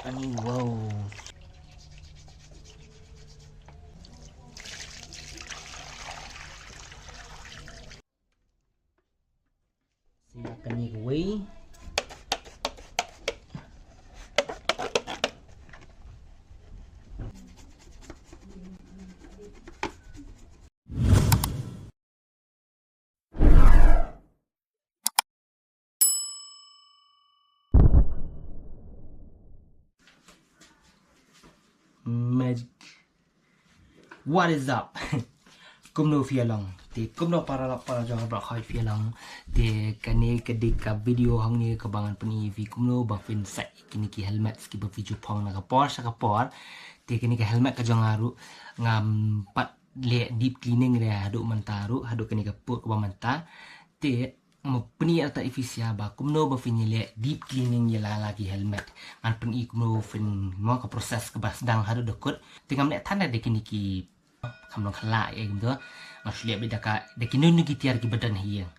Ani wow. Silakan ni kuwi. Magic. What is up? Kum no phía lòng thì kum no para cho bạc khỏi phía lòng thì cái này cái đi cái video hong ni cái bangan puni vi kum no bak fin sai kini ki helmet ski bak video phong na kapor sa kapor thì kini cái helmet ka jong aru ngam pat le deep cleaning re hadu mantaru hadu kini ka put ka manta thì một puni ata efisia ba kum no ba fin le deep cleaning yela lagi helmet an puni kum no fin mo ka proses ka bas dang hadu dokut thì ngam le tanda de kini ki kamu kelak ya gitu maksudnya beda kak dekini nu kita lagi badan hiang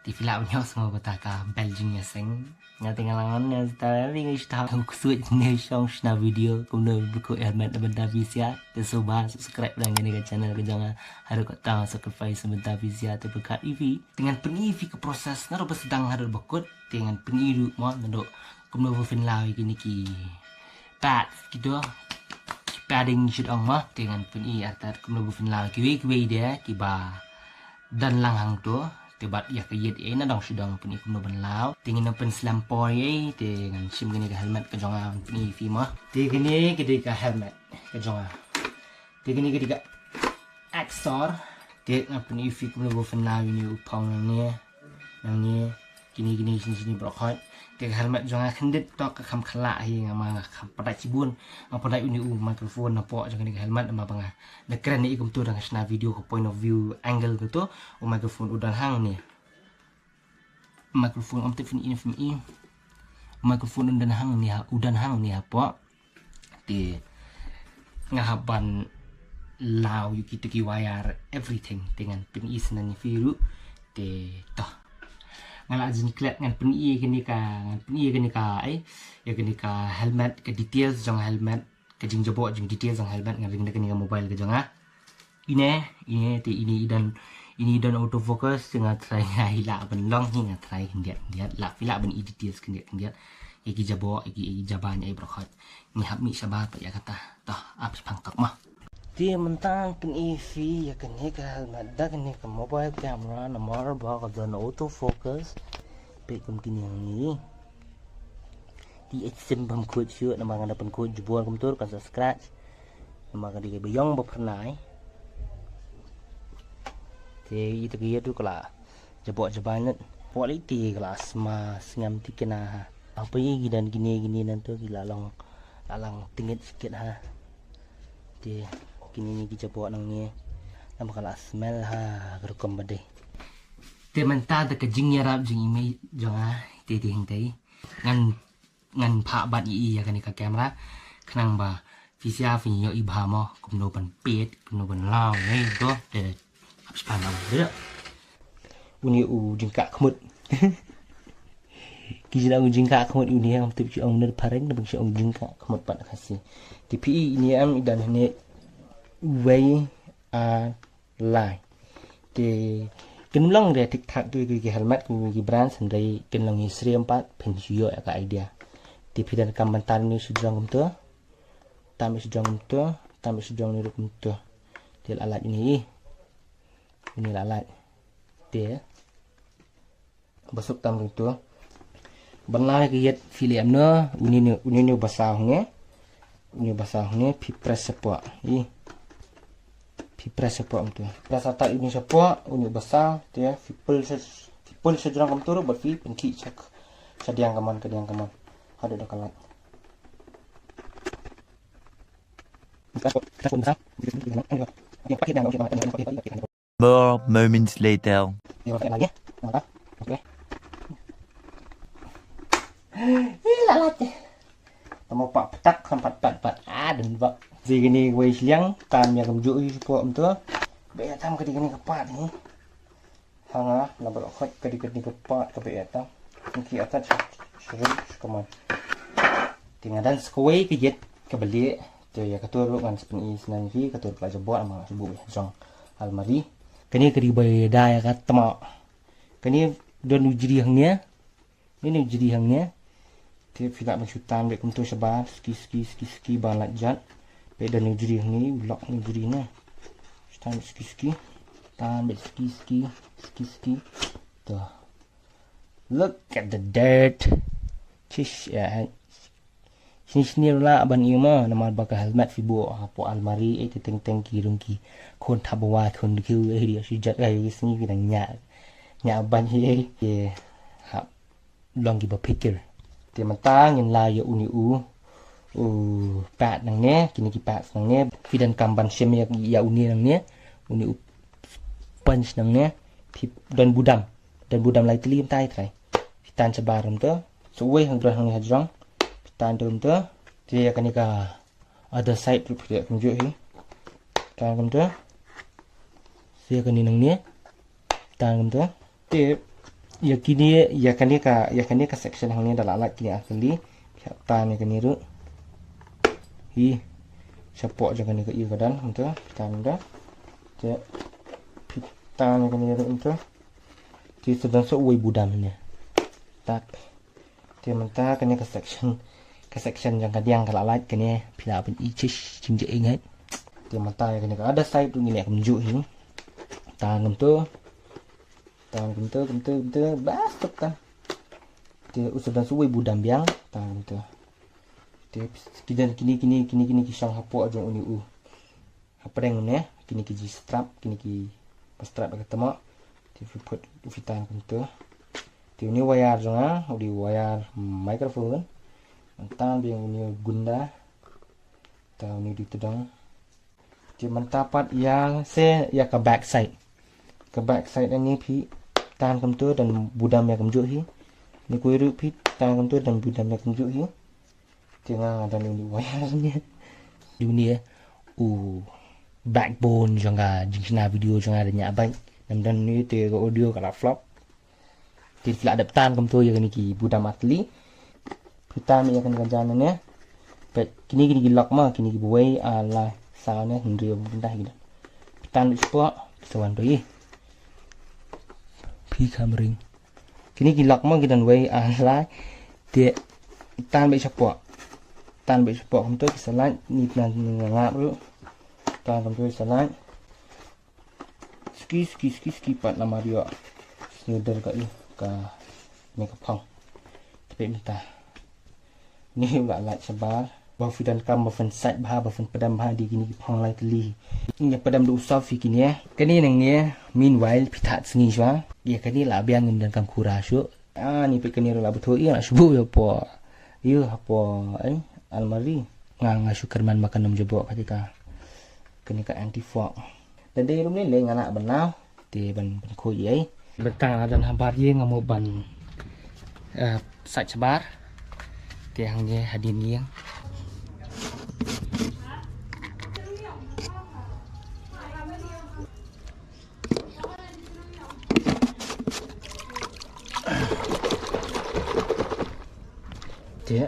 di film nya semua betaka Belgium ya seng nya tinggal langan tadi guys tahu kusut nih na video kemudian buku helmet benda visia coba subscribe dan ini ke channel ke jangan harus kau tahu subscribe sebentar visia tu berkat EV dengan penivi ke proses naruh sedang harus bekut dengan peniru mau naruh kemudian fin lawi kini ki pat gitu padding should ong mah dengan peni atar kemudian fin la kiwi dia kiba dan langhang tu tebat ya kayet na dong sidang peni kemudian lao tingin pen selampoi dengan sim gini ke helmet ke jonga peni fi mah tingini ketika helmet ke jonga tingini ketika aksor dengan peni fi kemudian fin la ini upang ni kini sini berkhot cái helmet jangan kendit to ke kham khala hi ngama kham pada cibun pada ini microphone na po jangan cái helmet ma banga na keren ni ikum tu dang sna video ko point of view angle gitu microphone udan hang ni microphone am tefin ini microphone udan hang ni po ti ngahaban lao yu kita ki wire everything dengan pin isna ni firu te toh ngala jin klet ngan peni kini ka ya kini ka helmet ke details jong helmet ke jing jabo jing details jong helmet ngan ring kini ka mobile ke jong ini dan autofocus dengan try hila ben long hingga try hendiat la fila ben details hendiat ya ki jabo ki jaban ai brokhot ni hab mi sabat ya kata toh abis pangtok mah dia mentang pen EV ya kini ke helmet dah kini ke mobile camera nomor bawa ke autofocus baik kini yang ni di extend bam code shoot nama ada pen code jubuan komputer kan scratch nama kan dia bayang bapernai jadi itu dia tu kalau jabok-jabanet quality kelas mas ngam tikena apa ye dan gini nanti lalang tingit sikit ha dia kini ni kita buat nang ni nama kala smell ha gerukom bade te menta de kejing yarap jing ime jonga te hing tai ngan pha bat i ya kan ka kamera khnang ba visia fin yo i bha mo kumno ban pet kumno ban lao ngai to de habis panau de uni jing ka khmut kiji jing ka khmut ini yang tip ci ong ner pareng de bang ci ong jing ka khmut pat khasi di pi ini am idan ne way line thì kinh long để thực thạc tôi cái helmet của cái brand sendiri đây kinh long ni seri 4 pensiyo ya ka idea thì phi dan kam bantan ni sujang komputer tamik sujang ni komputer thì alat ini alat dia besok tam itu benar cái yet film nữa uni basah ni phi press support press support tu press atas ini support unit besar dia people sejurang komputer buat fi penki cek sediang kaman ada dah kalat More moments later. Lagi oke lalat tamo pak petak sampai pat dan bak vì cái này quay liang tam nhà cầm rũi của ông tớ bé tam cái này cái part này hàng á là bảo khách cái này cái part cái bé tam kia ta sử dụng comment Tinggal dan sekoi kejit kebeli tu ya katur kan sepenuhnya senang fi katur pelajar buat sama subuh jong almari. Kini keri bay daya kat temak. Kini don ujiri hangnya. Ini ujiri hangnya. Tiap filak mencutan baik untuk sebar ski balat jat. Baik don ujiri hangni blok ni ujiri na. Cutan ski tan baik ski. Tuh. Look at the dirt. Cish ya. Sini lah aban ieu mah nama bakal helmet fi bo hapo almari ai teng kirung ki kon tabawa kon kiu ai dia sujat ai sini kita nya ban hi ye hap long gi ba pikir ti mentang in la ya uni pat nang ne kini ki pat nang ne fi dan kamban sem ya uni nang ne uni punch nang ne pi dan budam lai tli tai trai tan sebaram tu suwe hang hang hajrong tan dum tu dia akan ika ada side tu dia tunjuk ni tan kum tu dia akan nang ni tan kum tu dia ya kan ika section hang ni dah lat kini asli tan ni kan ni ru hi support jangan ika badan tu tan dah dia tan kan ni ru tu dia sedang suwe budam ni tak dia mentah kan ika section yang kadiang kalau light kan ya pila pen ichish cinje ingat dia mata kan ada side tu ni nak menunjuk ni tangan tu bas kan dia usah dan suwe budam biang tangan tu dia kini kisang hapo aja uni apa yang ni kini ki strap kini ki strap ketemu dia put fitan tu dia ni wire jangan di wire microphone mentang dia ni gunda tahu ni ditudang dia mentapat yang ya ke backside ni pi tan kam tu dan budam yang kamjuk hi ni kuiru pi tan kam tu dan budam yang kamjuk hi tengah ada ni wire ni dunia backbone jangka jingsna video jangka ada nyak baik dan ni te audio kalau flop tidak ada tan kam tu yang ni ki budam atli kita ni akan kerjaan ni kini lock mah kini buai ala sound ni hendri benda gitu kita ni spot sewan tu pi kamering kini lock mah kita buai ala dia tan be support untuk kesalan ni plan ngap tu tan untuk kesalan ski pat nama dia seder kat ni ka ni kapang tapi minta ni pula light sebar bafu dan kam bafan sat bah bafan padam bah di kini phang lai tli ni padam du usaf fi kini kani nang ni meanwhile pithat sngi jwa dia kani la biang ngin dan kam kura syu ni pe kani la betul ia subuh ya po ia apa almari ngang syukurman makan nam jebok ketika kani ka anti fog dan dia rum ni le anak benau ti ban khoi ai betang dan habar ye ngamu ban sat sebar tiangnya hadir yang dia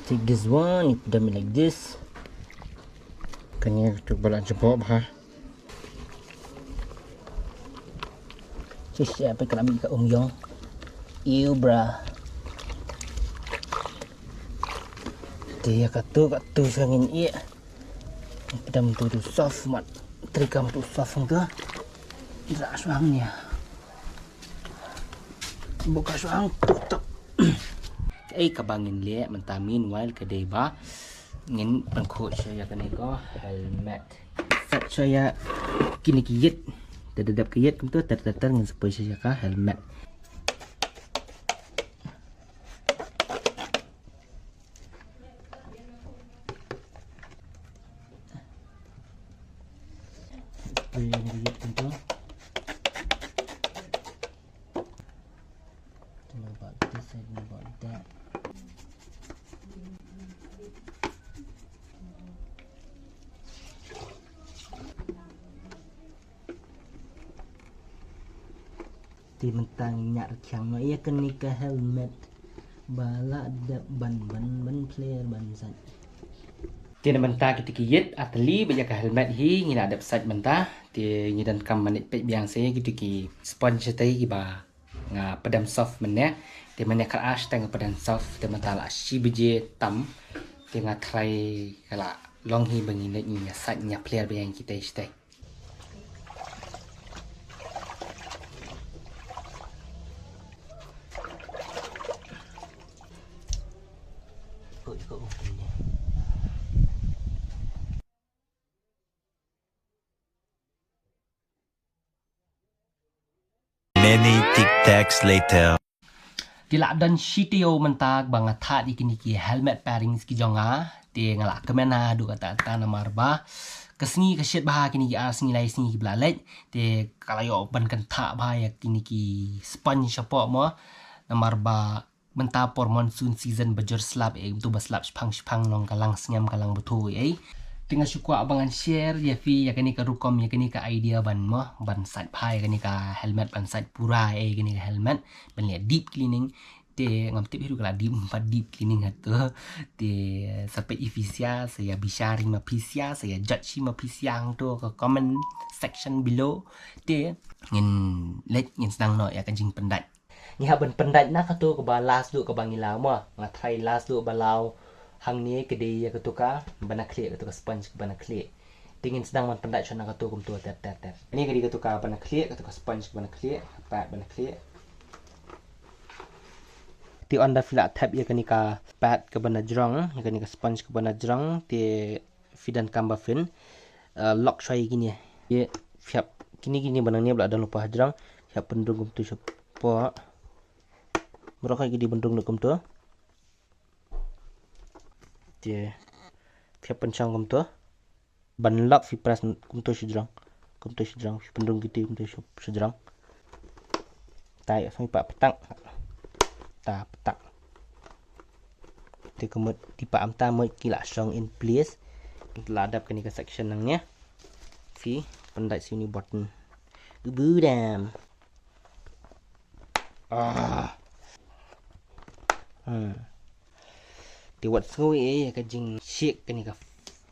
take this one you put them like this kan ya tu balak jebok bah siapa kena ambil kat Yong you bra dia katu sangin iya pedam tu soft mat trikam tu soft tu tidak suangnya buka suang tutup kabangin le mentamin while kedai ba ngin pangkut saya kan ko helmet set saya kini kiyit dedap kiyit tu ter ngin supaya saya ka helmet di mentang nyak rekyang no ia keni ke helmet bala dap ban player ban san tiền mentah kita kiyet atli banyak helmet hi ngina ada side mentah ti ngidan kam manit pe biang se gitu ki sponge tai ki ba nga padam soft menne ti menne kal ash tang padam soft ti mentah la shi beje tam ti nga try kala long hi bangi ne nya side nya player biang kita este Many tic-tacs later. Tila dan shitio mentag bang athat ikini ki helmet pairings ki jonga ti ngala kemena du kata ta namarba kesni kesyet bah kini ki asni lai sini ki blalet ti kala yo ban kan tha bah ya kini ki sponge apa mo namarba menta por monsoon season bajur slab tu baslab spang long kalang senyam kalang betul tinggal syukur abangan share ya fi ya kani ka rukom ya kani ka idea ban mo ban sat phai kani ka helmet ban sat pura kani ka helmet ban le deep cleaning te ngam tip hiru kala deep cleaning hatu te sampai ifisia saya bishari ma pisia saya judge ma pisiang tu ke comment section below te ngin let ngin senang no ya kanjing pendat ni ha ban pendat na ka tu ke ba last du ke bangila mo nga try last du balau hang ni kedai ya ketuka bana clear ketuka sponge bana clear tingin sedang man pendat chana ketu kum tu tet ini kedai ketuka bana clear ketuka sponge bana clear pat bana clear ti onda fila tab ya kanika pat ke bana jrong ya kanika sponge ke bana jrong ti fidan kamba fin lock choi gini ya siap kini bana ni bla dan lupa jrong siap pendung kum tu po mereka gidi bendung kum tu dia siap pencang kum tu ban lock fi press kum tu sejrang fi pendung gitu kum tu sejrang tai sampai pak petang ta petak dia kemud di pak amta moy kila strong in place ladap ke ni ke section nangnya fi pendai sini button budam Di wat sengui ya kajing shake ke ni ka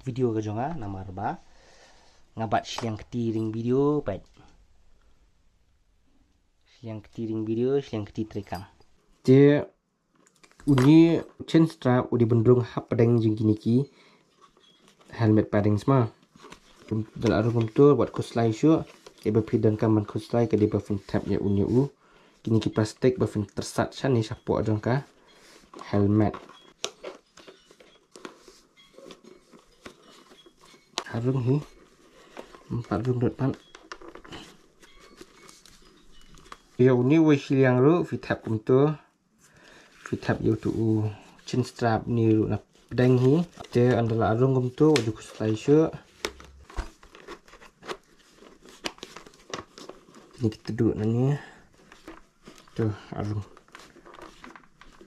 video ke jonga namarba ngabat siang ketiring video baik siang ketirekam dia uni chain strap udi bendrung hap padang jing kini ki helmet padding semua dal arum tu buat kuslai syu ke bepidan kam man kuslai ke di bafin tab ya uni kini ki plastik bafin tersat chan ni sapo adong ka helmet harung hi 4 room depan ya uni we siang ru fi tab kum tu fi tab yo tu chin strap ni ru na pedang hi te andala arung kum tu wadu kuslai syu ni kita duduk nani tu arung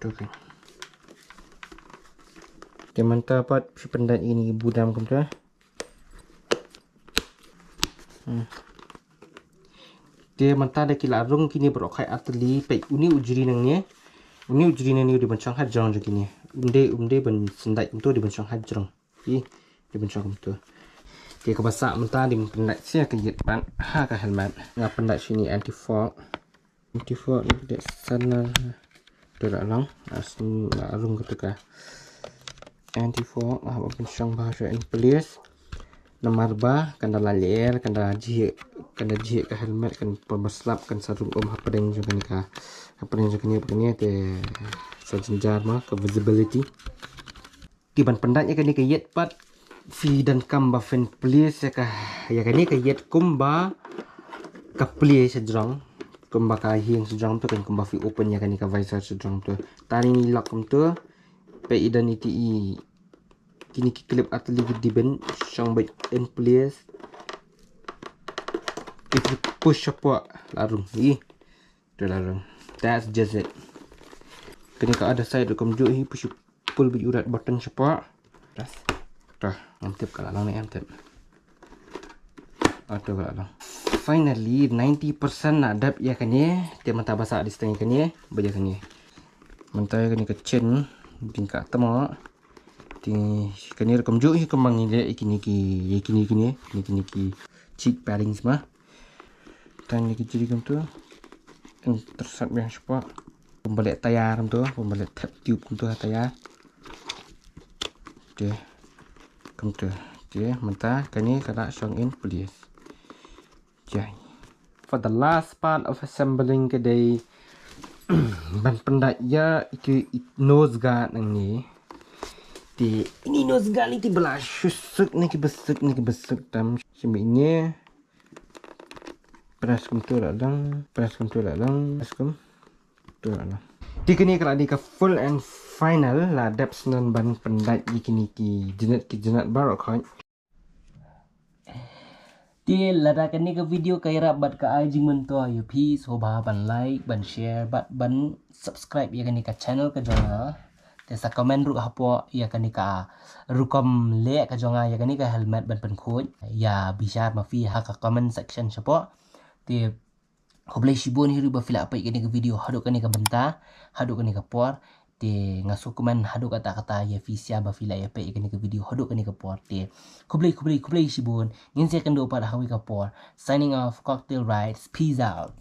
tu kan ke mantap pat fi pendat ini budam kum tu dia mantap ada kila arung kini berokai atli pe uni ujri nangnya uni ujri nani di bencang hajrong je kini umde ben sendai untuk di bencang hajrong di bencang tu dia kebasak mantap di pendat sia ke ban ha ka helmet ngap pendat sini anti fog ni dek sana dorak lang asni arung ketika anti fog apa bencang bahasa in place namarba kanda laler kanda jih ke helmet kan pemaslap kan sarung hapadeng juga ni ka hapadeng juga ni te sajenjar ma ke visibility tiban pendatnya kan ni ke yet pat fi dan kamba fen place ya kan ni ke yet kumba ka place sejrong kumba ka hiang sejrong tu kan kumba fi open ya kan ni ka visor sejrong tu tani ni lock tu pe identity kini clip atli di ben shang baik in place if you push apa larung ni tu larung that's just it kini ka ada side kom jo hi push pull bi urat button siapa ras dah antep kala lang ni antep atau kala lang finally 90% adap ya kan ye dia mata bahasa di setengah kan ye baja kan ye Mentah kini kecil tingkat temo. Thì cái này là cầm giữ cầm bằng như kini cheek padding semua. Dan ni kecil kam tu yang tersat yang sepak pembalik tayar kam tu, pembalik tap tube kam tu tayar. Dia kam tu dia mentah cái này kada song in police. Jai. For the last part of assembling kedai ban pendat ya itu nose guard nang ni. Thì ini nose guard ni belah susuk ni besuk tam sebenarnya press kum tu lang di kini kalau di ke full and final là đẹp nên ban pendat di kini ki jenat baru khoi di lada kini ke video kaya rabat ke ai jing mentua you please hoba ban like ban share ban subscribe ya kini ke channel ke jonga te sa comment ru hapo ya kini ka rukom le ke jonga ya kini ke helmet ban pen khoi ya bisa mafi ha ka comment section chapo thì hôm nay si buôn hiru ba fila apa ikani ke video haduk kani ke benta haduk kani ke por thì ngasu komen haduk kata-kata ya visia ba fila apa ikani ke video haduk kani ke por thì kublai si buôn ngin se kan do pada hawi ke por signing off cocktail rides peace out.